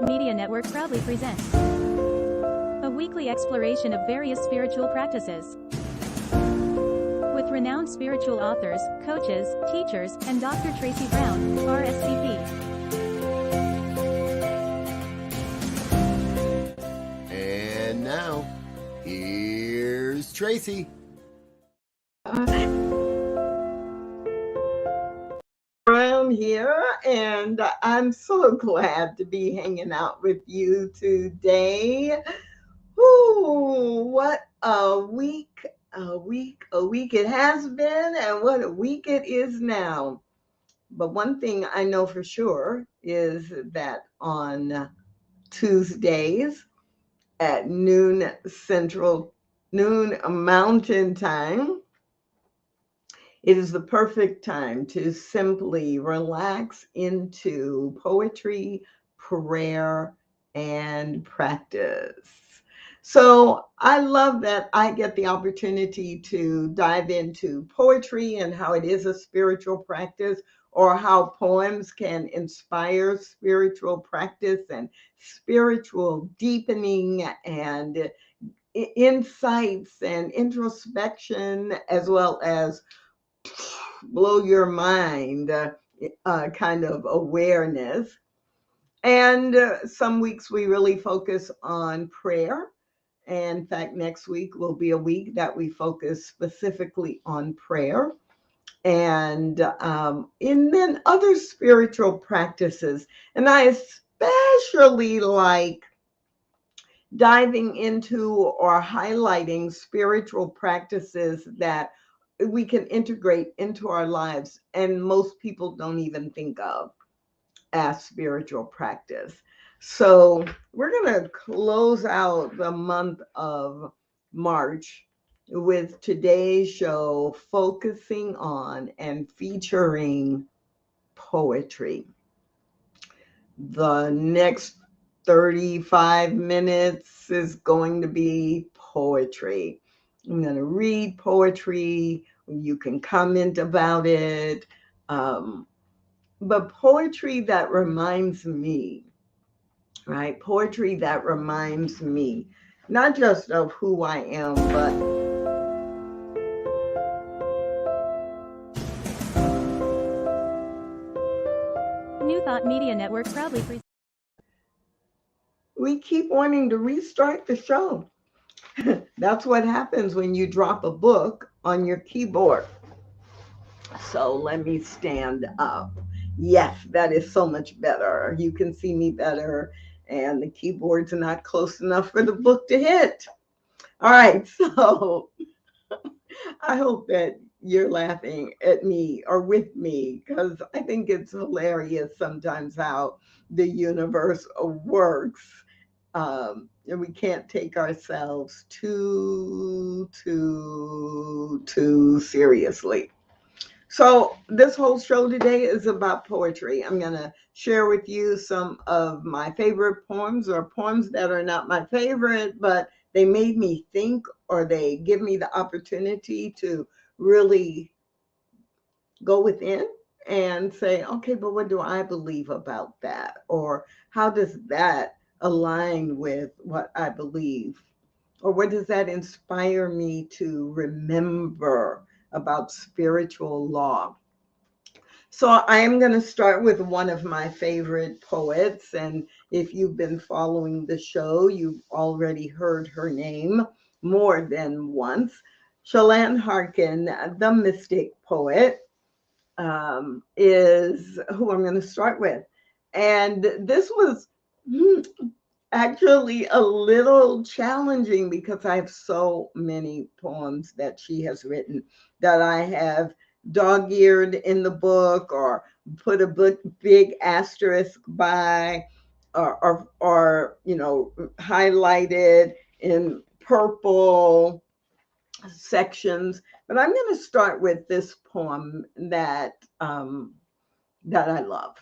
Media Network proudly presents a weekly exploration of various spiritual practices with renowned spiritual authors, coaches, teachers, and Dr. Tracy Brown, RScP. And now, here's Tracy. Brown here, and I'm so glad to be hanging out with you today. Whoo, what a week it has been, and what a week it is now. But one thing I know for sure is that on Tuesdays at noon Mountain Time, it is the perfect time to simply relax into poetry, prayer, and practice. So I love that I get the opportunity to dive into poetry and how it is a spiritual practice, or how poems can inspire spiritual practice and spiritual deepening and insights and introspection, as well as blow your mind kind of awareness. And some weeks we really focus on prayer. And in fact, next week will be a week that we focus specifically on prayer. And then other spiritual practices. And I especially like diving into or highlighting spiritual practices that we can integrate into our lives and most people don't even think of as spiritual practice. So we're going to close out the month of March with today's show focusing on and featuring poetry. The next 35 minutes is going to be poetry. I'm going to read poetry. You can comment about it. But poetry that reminds me, right? Poetry that reminds me, not just of who I am, but New Thought Media Network proudly presents. we keep wanting to restart the show. That's what happens when you drop a book on your keyboard. So let me stand up. Yes, that is so much better. You can see me better, and the keyboard's not close enough for the book to hit. All right, so I hope that you're laughing at me or with me, because I think it's hilarious sometimes how the universe works. And we can't take ourselves too seriously. So this whole show today is about poetry. I'm going to share with you some of my favorite poems, or poems that are not my favorite, but they made me think, or they give me the opportunity to really go within and say, okay, but what do I believe about that? Or how does that align with what I believe? Or what does that inspire me to remember about spiritual law? So I am going to start with one of my favorite poets. And if you've been following the show, you've already heard her name more than once. Shalane Harkin, the mystic poet, is who I'm going to start with. And this was actually a little challenging because I have so many poems that she has written that I have dog-eared in the book, or put a big asterisk by, or highlighted in purple sections. But I'm going to start with this poem that I love.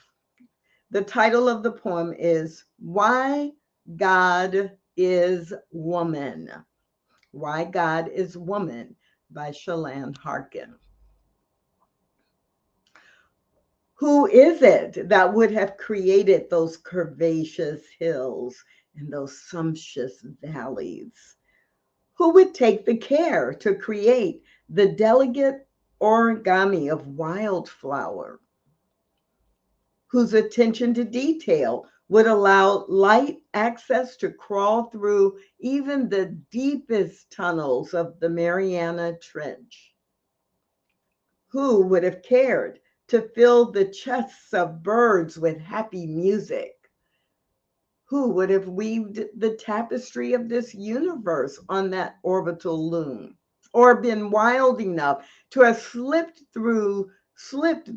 The title of the poem is Why God is Woman. Why God is Woman by Shalane Harkin. Who is it that would have created those curvaceous hills and those sumptuous valleys? Who would take the care to create the delicate origami of wildflower? Whose attention to detail would allow light access to crawl through even the deepest tunnels of the Mariana Trench? Who would have cared to fill the chests of birds with happy music? Who would have weaved the tapestry of this universe on that orbital loom? Or been wild enough to have slipped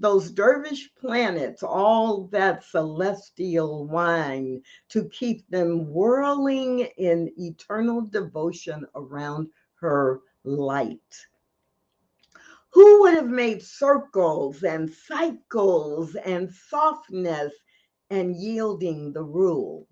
those dervish planets all that celestial wine to keep them whirling in eternal devotion around her light? Who would have made circles and cycles and softness and yielding the rule?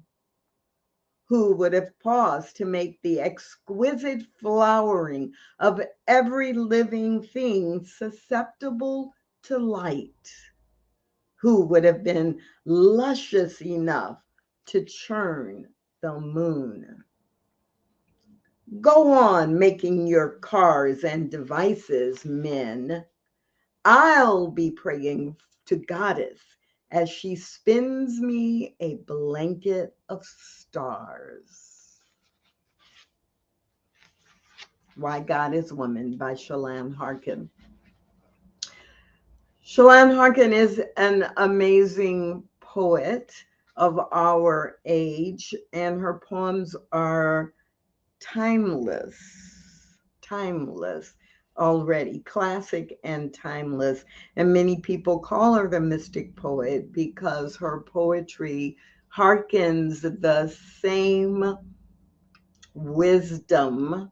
Who would have paused to make the exquisite flowering of every living thing susceptible to light? Who would have been luscious enough to churn the moon? Go on making your cars and devices, men. I'll be praying to Goddess as she spins me a blanket of stars. Why God is Woman by Shalane Harkin. Shalane Harkin is an amazing poet of our age, and her poems are timeless already, classic and timeless. And many people call her the mystic poet because her poetry harkens the same wisdom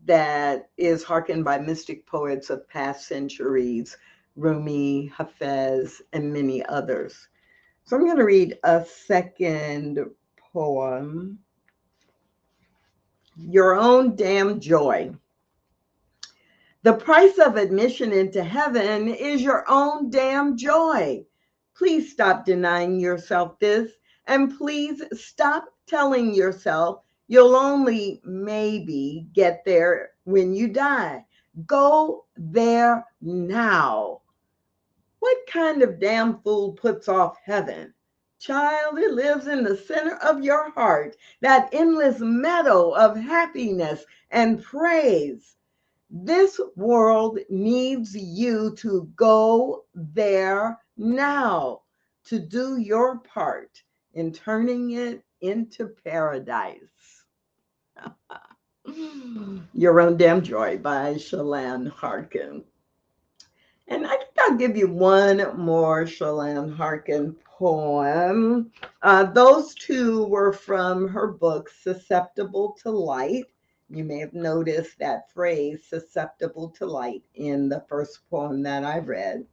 that is hearkened by mystic poets of past centuries, Rumi, Hafez, and many others. So I'm going to read a second poem, Your Own Damn Joy. The price of admission into heaven is your own damn joy. Please stop denying yourself this, and please stop telling yourself you'll only maybe get there when you die. Go there now. What kind of damn fool puts off heaven? Child, it lives in the center of your heart, that endless meadow of happiness and praise. This world needs you to go there now, to do your part in turning it into paradise. Your Own Damn Joy by Shalane Harkin. And I think I'll give you one more Shalane Harkin poem. Those two were from her book, Susceptible to Light. You may have noticed that phrase, susceptible to light, in the first poem that I read.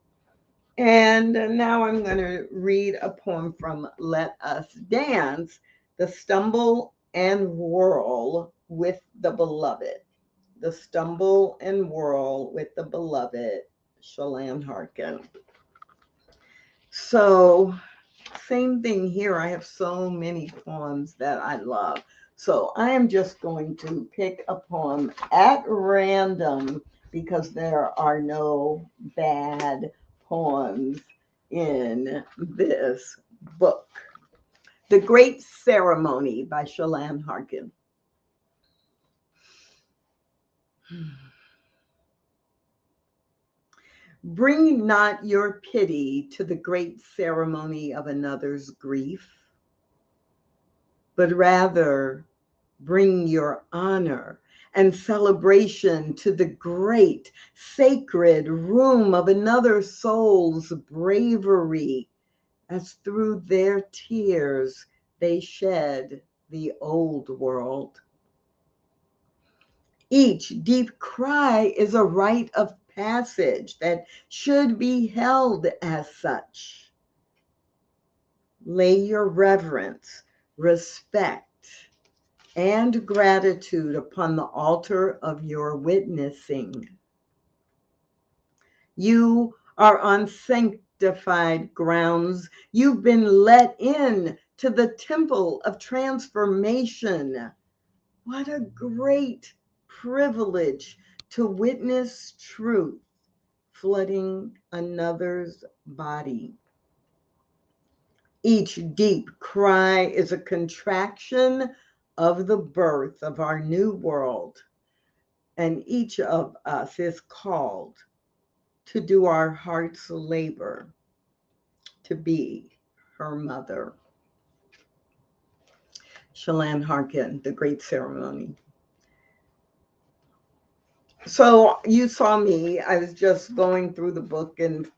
And now I'm going to read a poem from Let Us Dance, The Stumble and Whirl with the Beloved. The Stumble and Whirl with the Beloved, Shalane Harkin. So, same thing here. I have so many poems that I love. So I am just going to pick a poem at random because there are no bad poems in this book. The Great Ceremony by Shalane Harkin. Bring not your pity to the great ceremony of another's grief, but rather bring your honor and celebration to the great sacred room of another soul's bravery, as through their tears they shed the old world. Each deep cry is a rite of passage that should be held as such. Lay your reverence, respect, and gratitude upon the altar of your witnessing. You are on sanctified grounds. You've been let in to the temple of transformation. What a great privilege to witness truth flooding another's body. Each deep cry is a contraction of the birth of our new world, and each of us is called to do our heart's labor to be her mother. Shalane Harkin, The Great Ceremony. So you saw me. I was just going through the book and,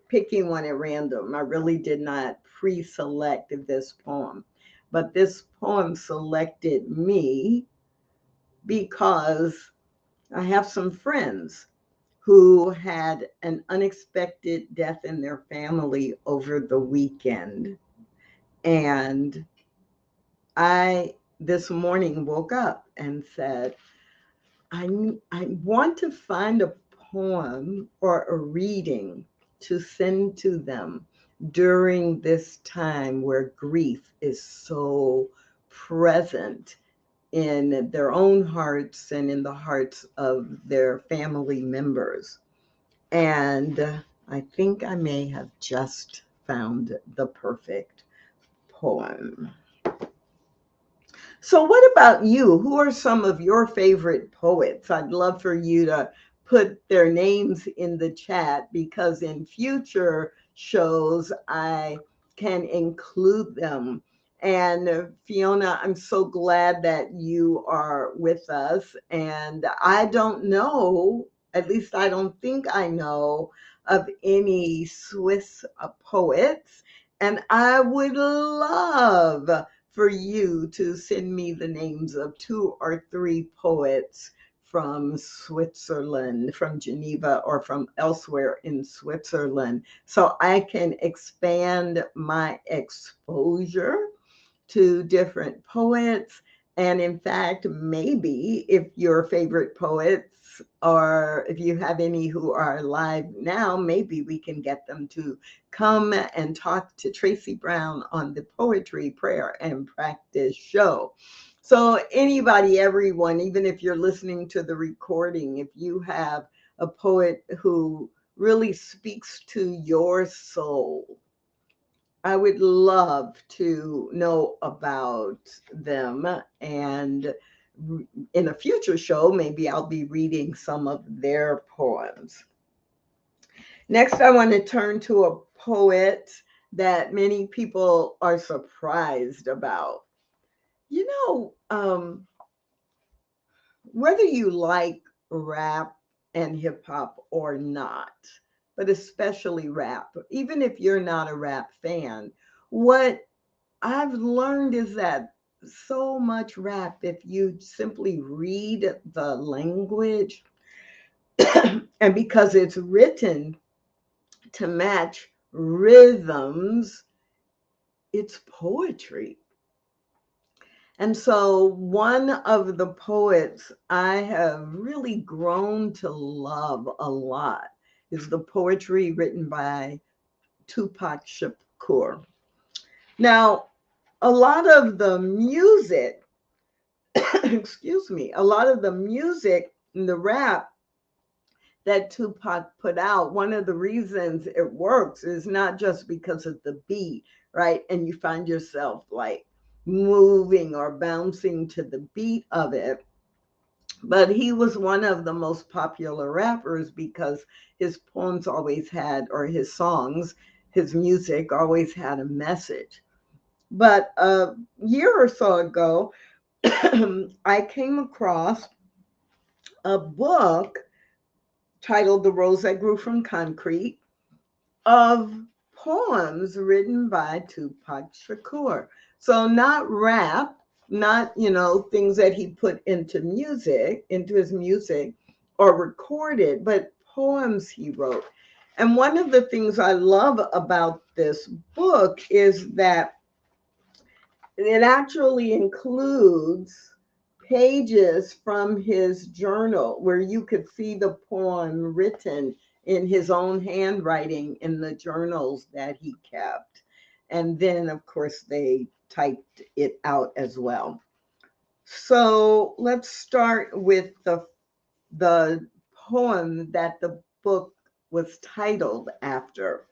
picking one at random. I really did not pre-select this poem, but this poem selected me because I have some friends who had an unexpected death in their family over the weekend. And I, this morning, woke up and said, I want to find a poem or a reading to send to them during this time where grief is so present in their own hearts and in the hearts of their family members. And I think I may have just found the perfect poem. So, what about you? Who are some of your favorite poets? I'd love for you to put their names in the chat because in future shows I can include them. And Fiona, I'm so glad that you are with us. And I don't know, at least I don't think I know of any Swiss poets. And I would love for you to send me the names of 2 or 3 poets from Switzerland, from Geneva, or from elsewhere in Switzerland, so I can expand my exposure to different poets. And in fact, maybe if your favorite poets, or if you have any who are alive now, maybe we can get them to come and talk to Tracy Brown on the Poetry, Prayer, and Practice show. So anybody, everyone, even if you're listening to the recording, if you have a poet who really speaks to your soul, I would love to know about them. And in a future show, maybe I'll be reading some of their poems. Next, I want to turn to a poet that many people are surprised about. Whether you like rap and hip hop or not, but especially rap, even if you're not a rap fan, what I've learned is that so much rap, if you simply read the language, and because it's written to match rhythms, it's poetry. And so one of the poets I have really grown to love a lot is the poetry written by Tupac Shakur. Now, a lot of the music, excuse me, a lot of the music and the rap that Tupac put out, one of the reasons it works is not just because of the beat, right? And you find yourself like moving or bouncing to the beat of it. But he was one of the most popular rappers because his poems always had, or his songs, his music always had a message. But a year or so ago, I came across a book titled The Rose That Grew from Concrete of poems written by Tupac Shakur. So not rap, not, things that he put into his music or recorded, but poems he wrote. And one of the things I love about this book is that it actually includes pages from his journal where you could see the poem written in his own handwriting in the journals that he kept. And then, of course, they typed it out as well. So let's start with the poem that the book was titled after,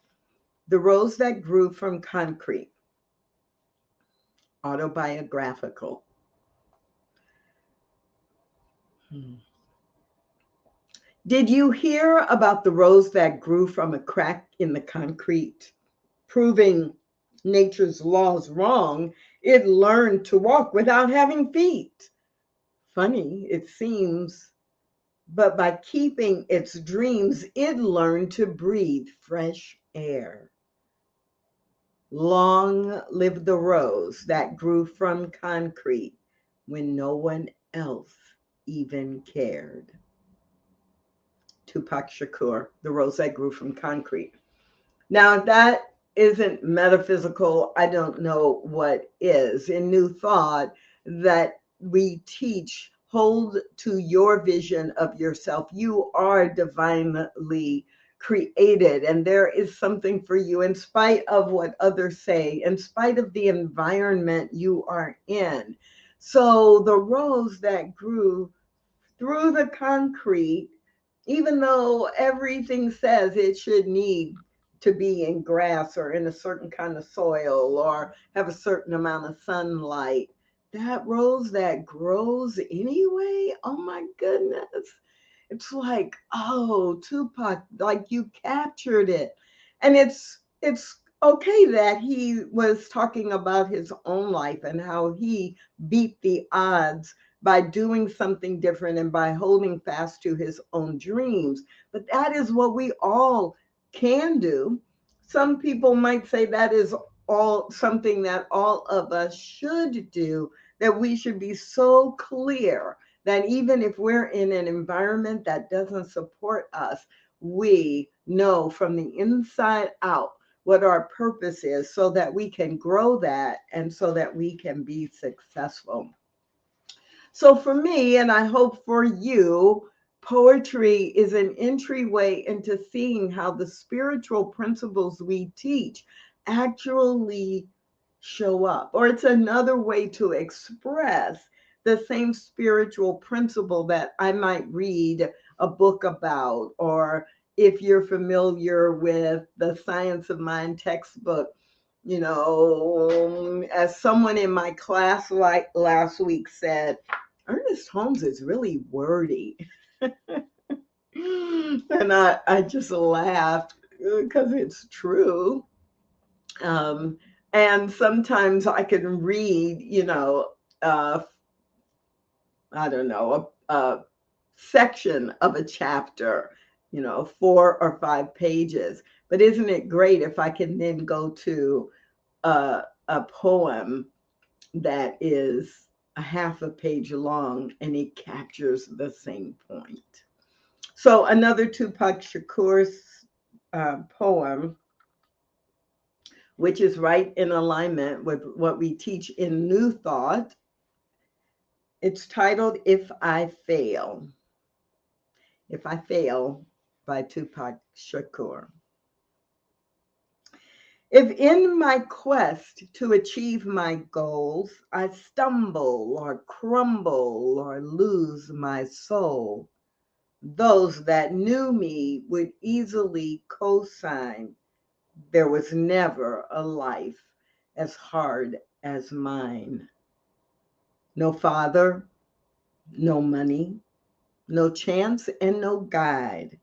The Rose That Grew from Concrete, autobiographical. Did you hear about the rose that grew from a crack in the concrete? Proving nature's laws wrong, it learned to walk without having feet. Funny, it seems, but by keeping its dreams, it learned to breathe fresh air. Long live the rose that grew from concrete when no one else even cared. Tupac Shakur, The Rose That Grew from Concrete. Now, if that isn't metaphysical, I don't know what is. In New Thought, that we teach, hold to your vision of yourself. You are divinely created, and there is something for you in spite of what others say, in spite of the environment you are in. So the rose that grew through the concrete, even though everything says it should need to be in grass or in a certain kind of soil or have a certain amount of sunlight, that rose that grows anyway, oh my goodness. It's like, oh, Tupac, like you captured it. And it's okay that he was talking about his own life and how he beat the odds by doing something different and by holding fast to his own dreams. But that is what we all can do. Some people might say that is all something that all of us should do, that we should be so clear that even if we're in an environment that doesn't support us, we know from the inside out what our purpose is so that we can grow that and so that we can be successful. So for me, and I hope for you, poetry is an entryway into seeing how the spiritual principles we teach actually show up, or it's another way to express the same spiritual principle that I might read a book about, or if you're familiar with the Science of Mind textbook, as someone in my class like last week said, Ernest Holmes is really wordy. And I just laughed because it's true. Um, and sometimes I can read, uh, I don't know, a section of a chapter, 4 or 5 pages. But isn't it great if I can then go to a poem that is a half a page long and it captures the same point? So another Tupac Shakur's poem, which is right in alignment with what we teach in New Thought. It's titled If I Fail. If I Fail by Tupac Shakur. If in my quest to achieve my goals, I stumble or crumble or lose my soul, those that knew me would easily co-sign there was never a life as hard as mine. No father, no money, no chance, and no guide.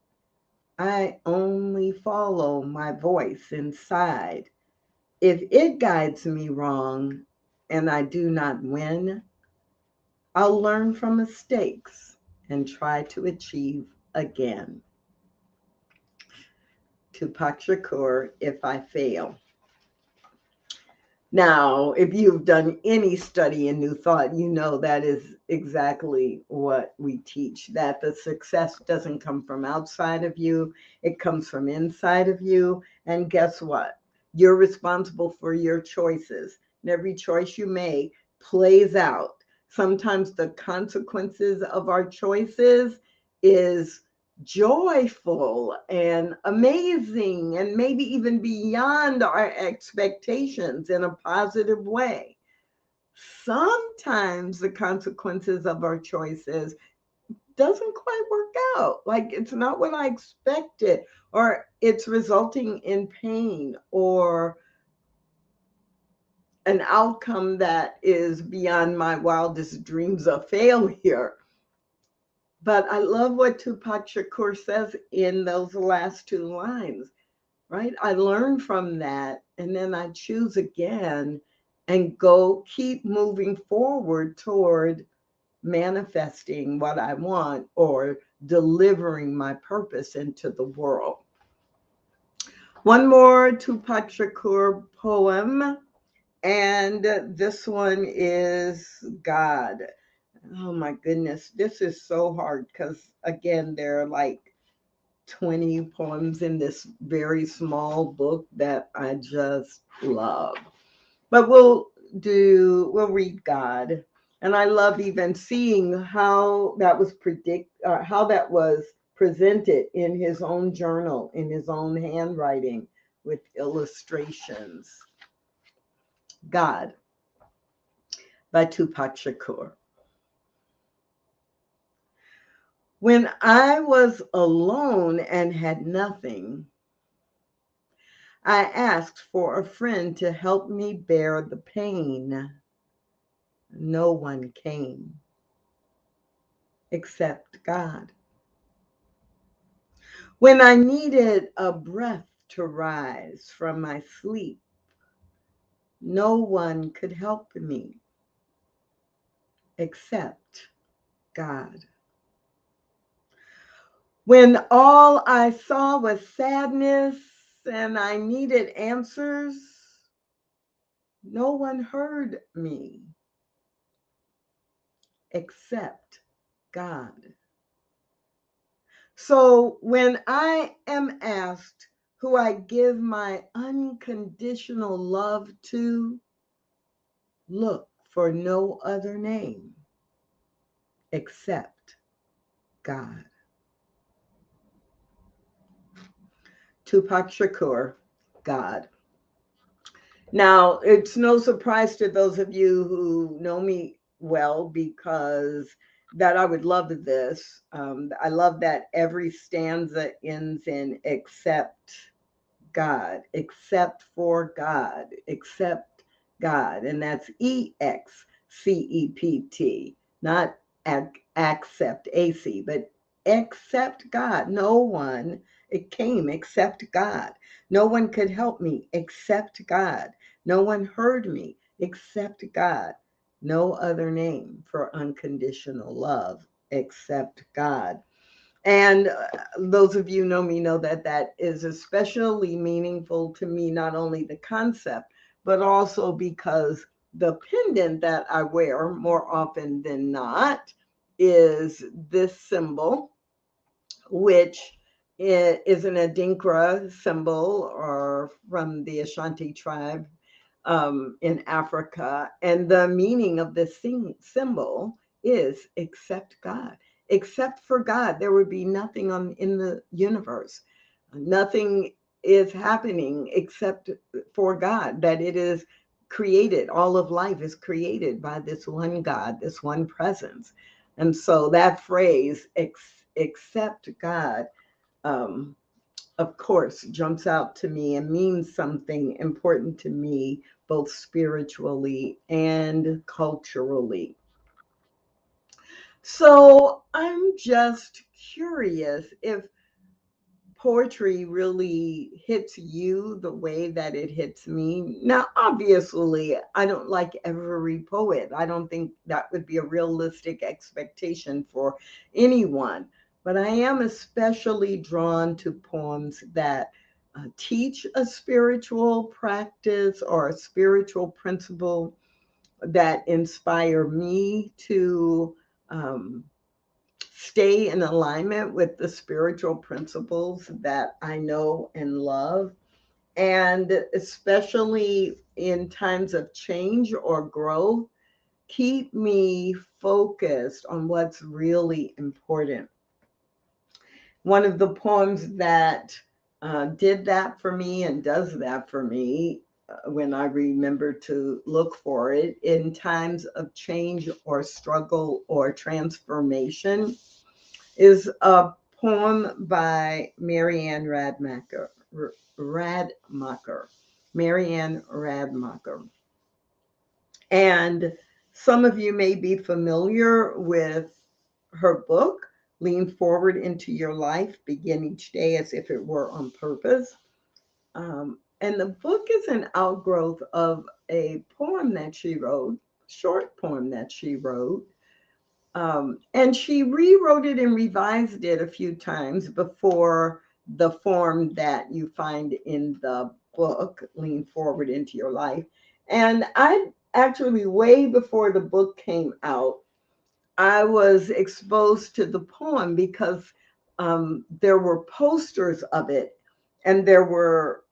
I only follow my voice inside. If it guides me wrong and I do not win, I'll learn from mistakes and try to achieve again. Tupac Shakur, If I Fail. Now, if you've done any study in New Thought, you know that is exactly what we teach, that the success doesn't come from outside of you, it comes from inside of you. And guess what? You're responsible for your choices. And every choice you make plays out. Sometimes the consequences of our choices is joyful and amazing and maybe even beyond our expectations in a positive way. Sometimes the consequences of our choices doesn't quite work out. Like it's not what I expected, or it's resulting in pain or an outcome that is beyond my wildest dreams of failure. But I love what Tupac Shakur says in those last two lines, right? I learn from that and then I choose again and go keep moving forward toward manifesting what I want or delivering my purpose into the world. One more Tupac Shakur poem, and this one is God. Oh my goodness, this is so hard because, again, there are like 20 poems in this very small book that I just love. But we'll read God. And I love even seeing how that was how that was presented in his own journal, in his own handwriting with illustrations. God by Tupac Shakur. When I was alone and had nothing, I asked for a friend to help me bear the pain. No one came except God. When I needed a breath to rise from my sleep, no one could help me except God. When all I saw was sadness and I needed answers, no one heard me except God. So when I am asked who I give my unconditional love to, look for no other name except God. Tupac Shakur, God. Now, it's no surprise to those of you who know me well because that I would love this. I love that every stanza ends in except God, except for God, except God. And that's EXCEPT, not accept, AC, but except God. No one, it came except God. No one could help me except God. No one heard me except God. No other name for unconditional love except God. And those of you know me know that that is especially meaningful to me, not only the concept, but also because the pendant that I wear more often than not is this symbol, which is an Adinkra symbol or from the Ashanti tribe in Africa. And the meaning of this symbol is except God. Except for God, there would be nothing in the universe. Nothing is happening except for God, that it is created. All of life is created by this one God, this one presence. And so that phrase, except God, um, of course, jumps out to me and means something important to me, both spiritually and culturally. So I'm just curious if poetry really hits you the way that it hits me. Now, obviously, I don't like every poet. I don't think that would be a realistic expectation for anyone. But I am especially drawn to poems that teach a spiritual practice or a spiritual principle that inspire me to um, stay in alignment with the spiritual principles that I know and love. And especially in times of change or growth, keep me focused on what's really important. One of the poems that did that for me and does that for me when I remember to look for it in times of change or struggle or transformation is a poem by Marianne Radmacher. Radmacher. Marianne Radmacher. And some of you may be familiar with her book, Lean Forward into Your Life, Begin Each Day as If It Were on Purpose. And the book is an outgrowth of a poem that she wrote, short poem that she wrote. And she rewrote it and revised it a few times before the form that you find in the book, Lean Forward into Your Life. And I actually, way before the book came out, I was exposed to the poem because there were posters of it, and there were,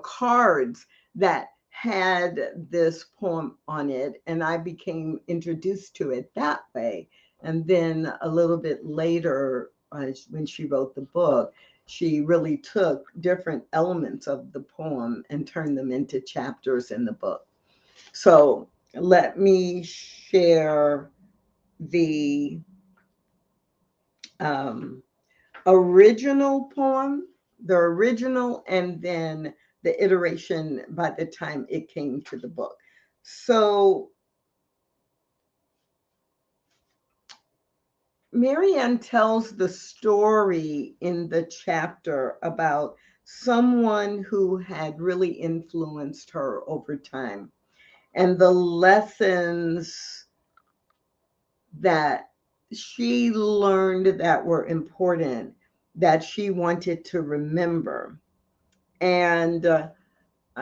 cards that had this poem on it, and I became introduced to it that way. And then a little bit later, when she wrote the book, she really took different elements of the poem and turned them into chapters in the book. So let me share the um, original poem, the original, and then the iteration by the time it came to the book. So Marianne tells the story in the chapter about someone who had really influenced her over time and the lessons that she learned that were important, that she wanted to remember. And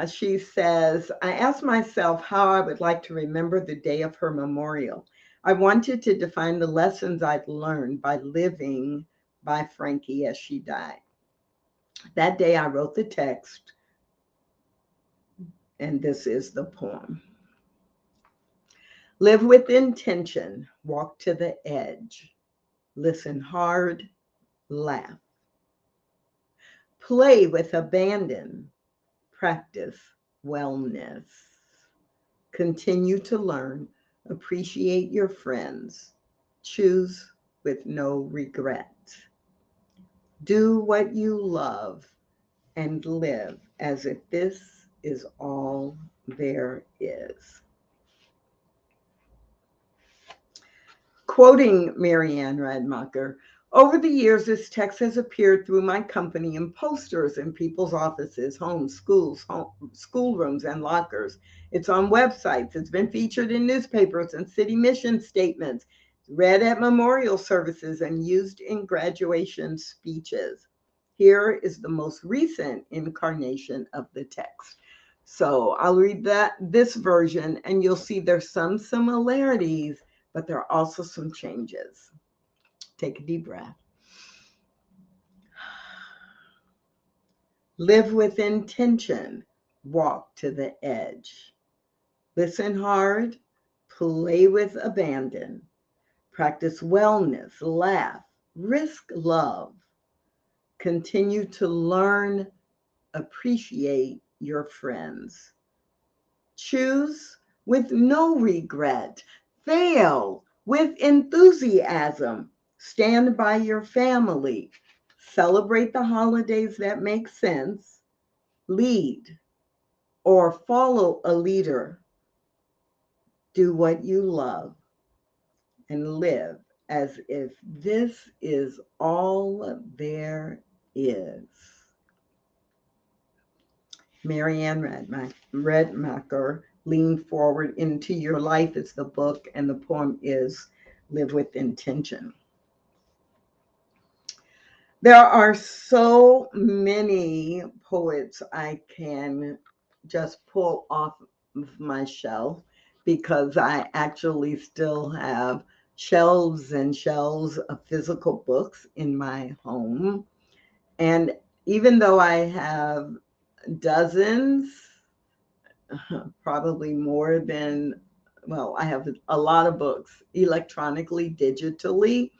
she says, I asked myself how I would like to remember the day of her memorial. I wanted to define the lessons I'd learned by living by Frankie as she died. That day I wrote the text, and this is the poem. Live with intention, walk to the edge, listen hard, laugh. Play with abandon, practice wellness. Continue to learn, appreciate your friends, choose with no regret. Do what you love and live as if this is all there is. Quoting Marianne Radmacher, over the years, this text has appeared through my company in posters in people's offices, homes, schools, schoolrooms, and lockers. It's on websites. It's been featured in newspapers and city mission statements, read at memorial services, and used in graduation speeches. Here is the most recent incarnation of the text. So I'll read this version, and you'll see there's some similarities, but there are also some changes. Take a deep breath. Live with intention. Walk to the edge. Listen hard. Play with abandon. Practice wellness. Laugh. Risk love. Continue to learn. Appreciate your friends. Choose with no regret. Fail with enthusiasm. Stand by your family. Celebrate the holidays that make sense. Lead or follow a leader. Do what you love and live as if this is all there is. Marianne Radmacher, Lean Forward into Your Life is the book, and the poem is Live with Intention. There are so many poets I can just pull off of my shelf because I actually still have shelves and shelves of physical books in my home. And even though I have dozens, probably more than, well, I have a lot of books electronically, digitally.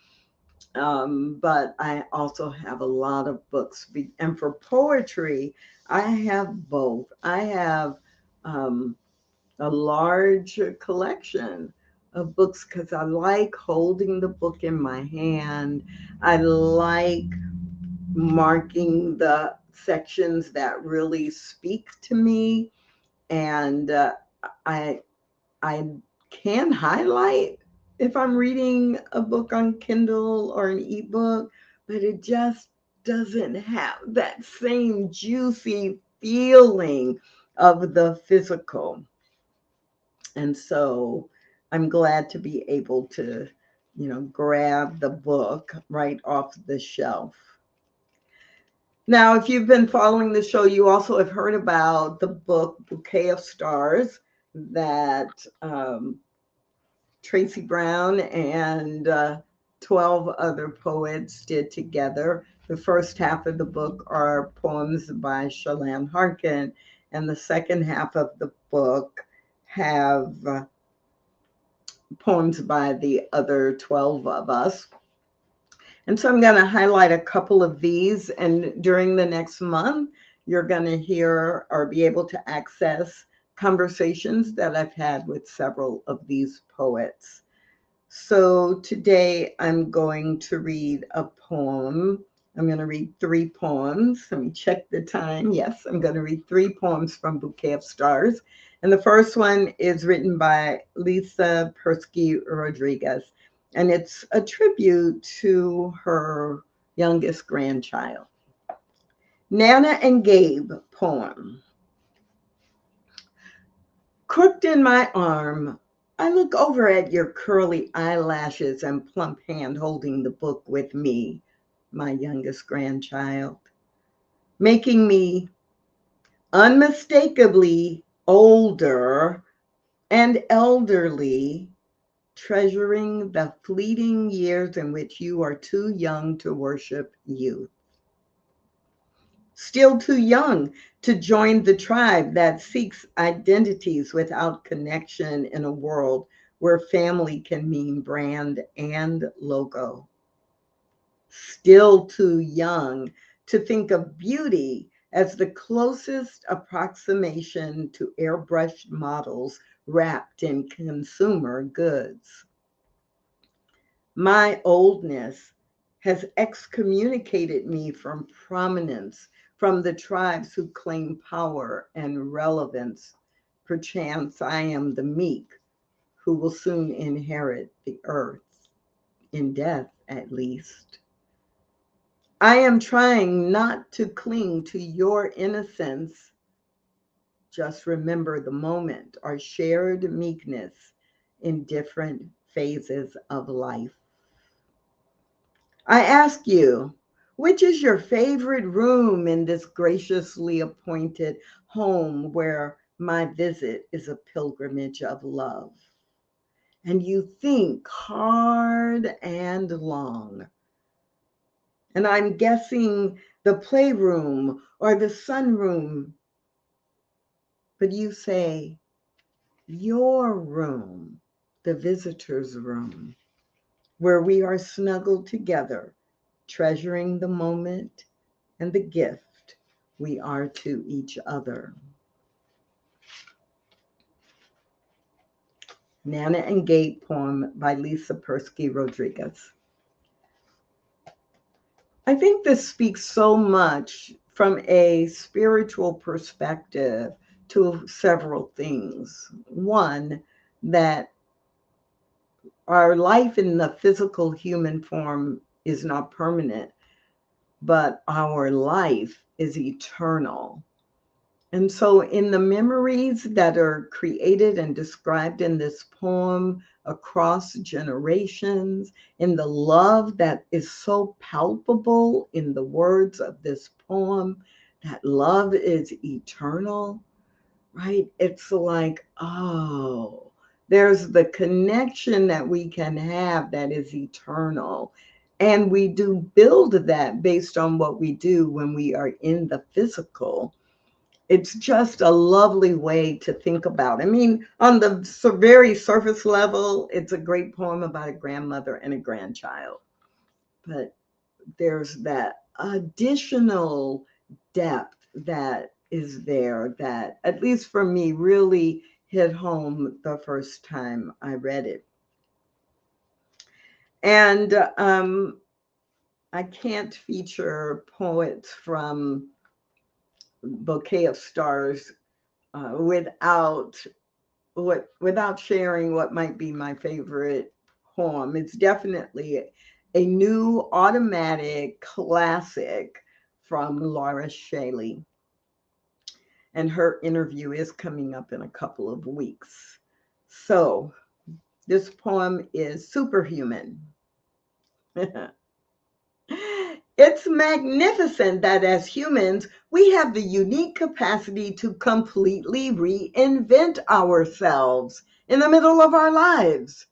But I also have a lot of books. And for poetry, I have both. I have a large collection of books because I like holding the book in my hand. I like marking the sections that really speak to me, and I I can highlight if I'm reading a book on Kindle or an ebook, but it just doesn't have that same juicy feeling of the physical. And so I'm glad to be able to, grab the book right off the shelf. Now, if you've been following the show, you also have heard about the book Bouquet of Stars that Tracy Brown and 12 other poets did together. The first half of the book are poems by Shalane Harkin, and the second half of the book have poems by the other 12 of us. And so I'm going to highlight a couple of these, and during the next month, you're going to hear or be able to access conversations that I've had with several of these poets. So today I'm going to read a poem. I'm going to read 3 poems. Let me check the time. Yes, I'm going to read 3 poems from Bouquet of Stars. And the first one is written by Lisa Persky Rodriguez. And it's a tribute to her youngest grandchild. Nana and Gabe poem. Crooked in my arm, I look over at your curly eyelashes and plump hand holding the book with me, my youngest grandchild, making me unmistakably older and elderly, treasuring the fleeting years in which you are too young to worship youth. Still too young to join the tribe that seeks identities without connection in a world where family can mean brand and logo. Still too young to think of beauty as the closest approximation to airbrushed models wrapped in consumer goods. My oldness has excommunicated me from prominence, from the tribes who claim power and relevance. Perchance I am the meek who will soon inherit the earth, in death at least. I am trying not to cling to your innocence. Just remember the moment, our shared meekness in different phases of life. I ask you, which is your favorite room in this graciously appointed home where my visit is a pilgrimage of love? And you think hard and long. And I'm guessing the playroom or the sunroom. But you say, your room, the visitor's room, where we are snuggled together, treasuring the moment and the gift we are to each other. Nana and Gabe poem by Lisa Persky Rodriguez. I think this speaks so much from a spiritual perspective to several things. One, that our life in the physical human form is not permanent, but our life is eternal. And so, in the memories that are created and described in this poem across generations, in the love that is so palpable in the words of this poem, that love is eternal, right? It's like, oh, there's the connection that we can have that is eternal. And we do build that based on what we do when we are in the physical. It's just a lovely way to think about. I mean, on the very surface level, it's a great poem about a grandmother and a grandchild. but there's that additional depth that is there that, at least for me, really hit home the first time I read it. And I can't feature poets from Bouquet of Stars without sharing what might be my favorite poem. It's definitely a new automatic classic from Laura Shaley. And her interview is coming up in a couple of weeks. So this poem is Superhuman. It's magnificent that as humans, we have the unique capacity to completely reinvent ourselves in the middle of our lives.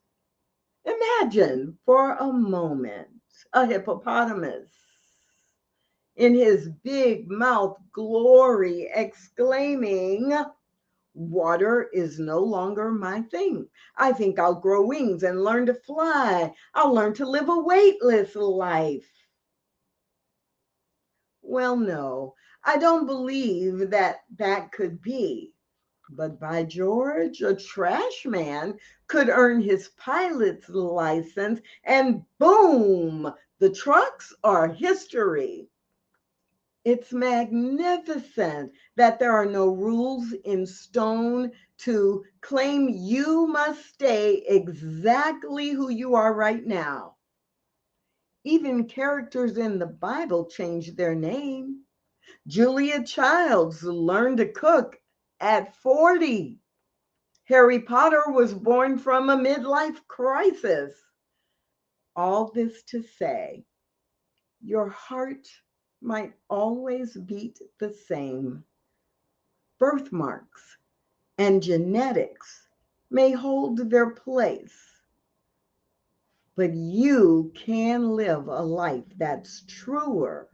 Imagine for a moment a hippopotamus in his big mouth glory exclaiming, "Water is no longer my thing. I think I'll grow wings and learn to fly. I'll learn to live a weightless life." Well, no, I don't believe that that could be. But by George, a trash man could earn his pilot's license, and boom, the trucks are history. It's magnificent that there are no rules in stone to claim you must stay exactly who you are right now. Even characters in the Bible changed their name. Julia Childs learned to cook at 40. Harry Potter was born from a midlife crisis. All this to say, your heart might always beat the same. Birthmarks and genetics may hold their place, but you can live a life that's truer.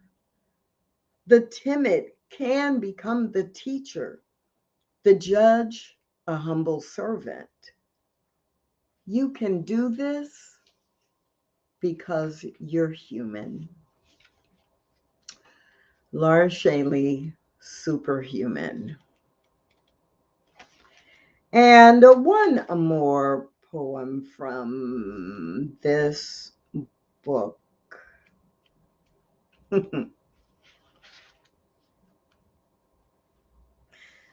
The timid can become the teacher, the judge, a humble servant. You can do this because you're human. Laura Shaley, Superhuman. And one more poem from this book.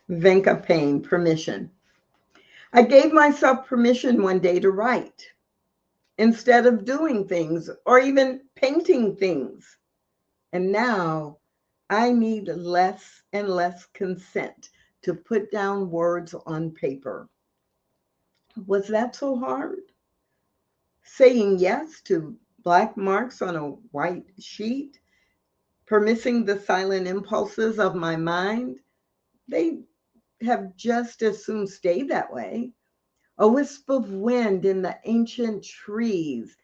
Venka Payne, Permission. I gave myself permission one day to write instead of doing things or even painting things. And now I need less and less consent to put down words on paper. Was that so hard? Saying yes to black marks on a white sheet, permitting the silent impulses of my mind, they have just as soon stayed that way. A wisp of wind in the ancient trees,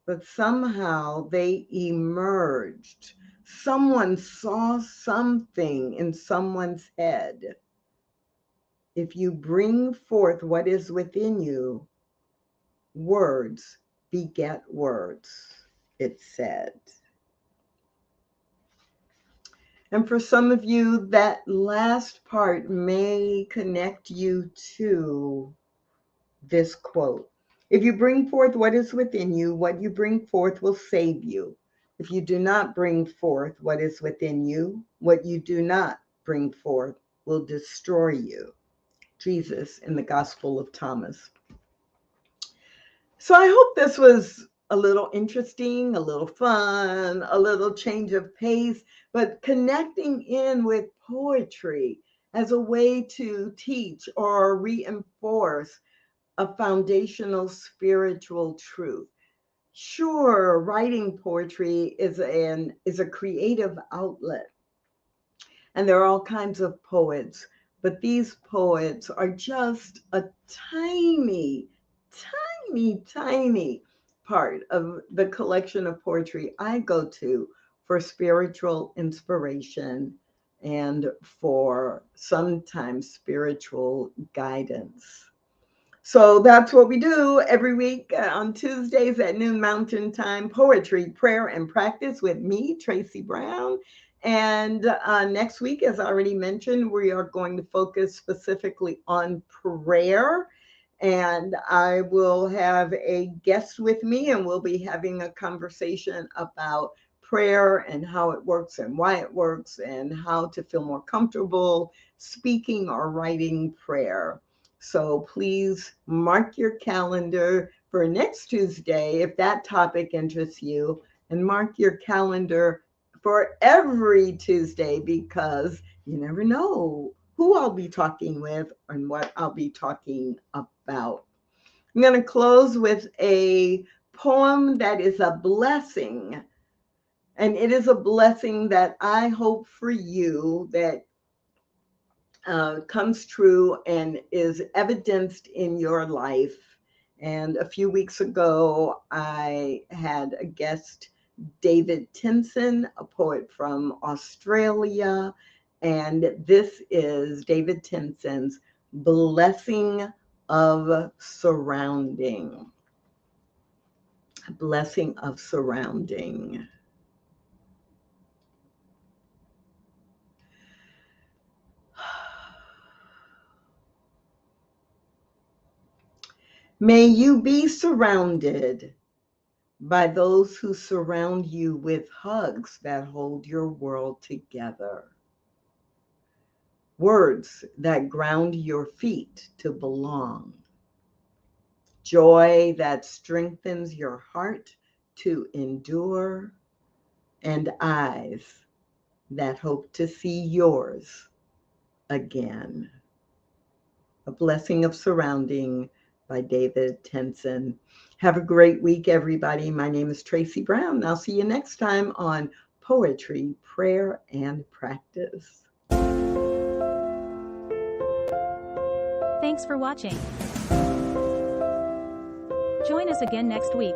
but somehow they emerged. Someone saw something in someone's head. If you bring forth what is within you, words beget words, it said. And for some of you, that last part may connect you to this quote. If you bring forth what is within you, what you bring forth will save you. If you do not bring forth what is within you, what you do not bring forth will destroy you. Jesus in the Gospel of Thomas. So I hope this was a little interesting, a little fun, a little change of pace, but connecting in with poetry as a way to teach or reinforce a foundational spiritual truth. Sure, writing poetry is a creative outlet, and there are all kinds of poets, but these poets are just a tiny part of the collection of poetry I go to for spiritual inspiration and for sometimes spiritual guidance. So that's what we do every week on Tuesdays at noon Mountain Time. Poetry, prayer, and practice with me, Tracy Brown. And next week, as I already mentioned, we are going to focus specifically on prayer. And I will have a guest with me, and we'll be having a conversation about prayer and how it works and why it works and how to feel more comfortable speaking or writing prayer. So please mark your calendar for next Tuesday if that topic interests you, and mark your calendar for every Tuesday, because you never know who I'll be talking with and what I'll be talking about. I'm going to close with a poem that is a blessing. And it is a blessing that I hope for you that comes true and is evidenced in your life. And a few weeks ago, I had a guest, David Tinson, a poet from Australia. And this is David Tinson's Blessing of Surrounding. Blessing of Surrounding. May you be surrounded by those who surround you with hugs that hold your world together. Words that ground your feet to belong. Joy that strengthens your heart to endure. And eyes that hope to see yours again. A Blessing of Surrounding by David Tinson. Have a great week, everybody. My name is Tracy Brown. I'll see you next time on Poetry, Prayer, and Practice. Thanks for watching. Join us again next week,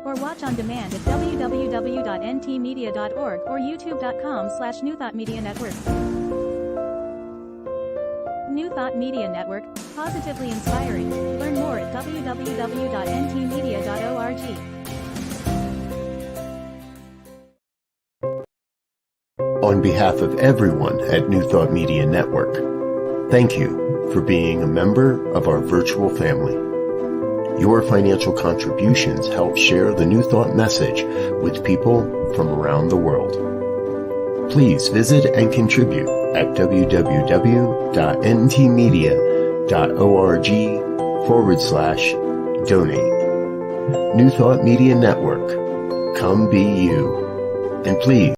or watch on demand at www.ntmedia.org or youtube.com/NewThoughtMedia Network. New Thought Media Network, positively inspiring. Learn more at www.ntmedia.org. On behalf of everyone at New Thought Media Network, thank you for being a member of our virtual family. Your financial contributions help share the New Thought message with people from around the world. Please visit and contribute at www.ntmedia.org/donate. New Thought Media Network. Come be you. And please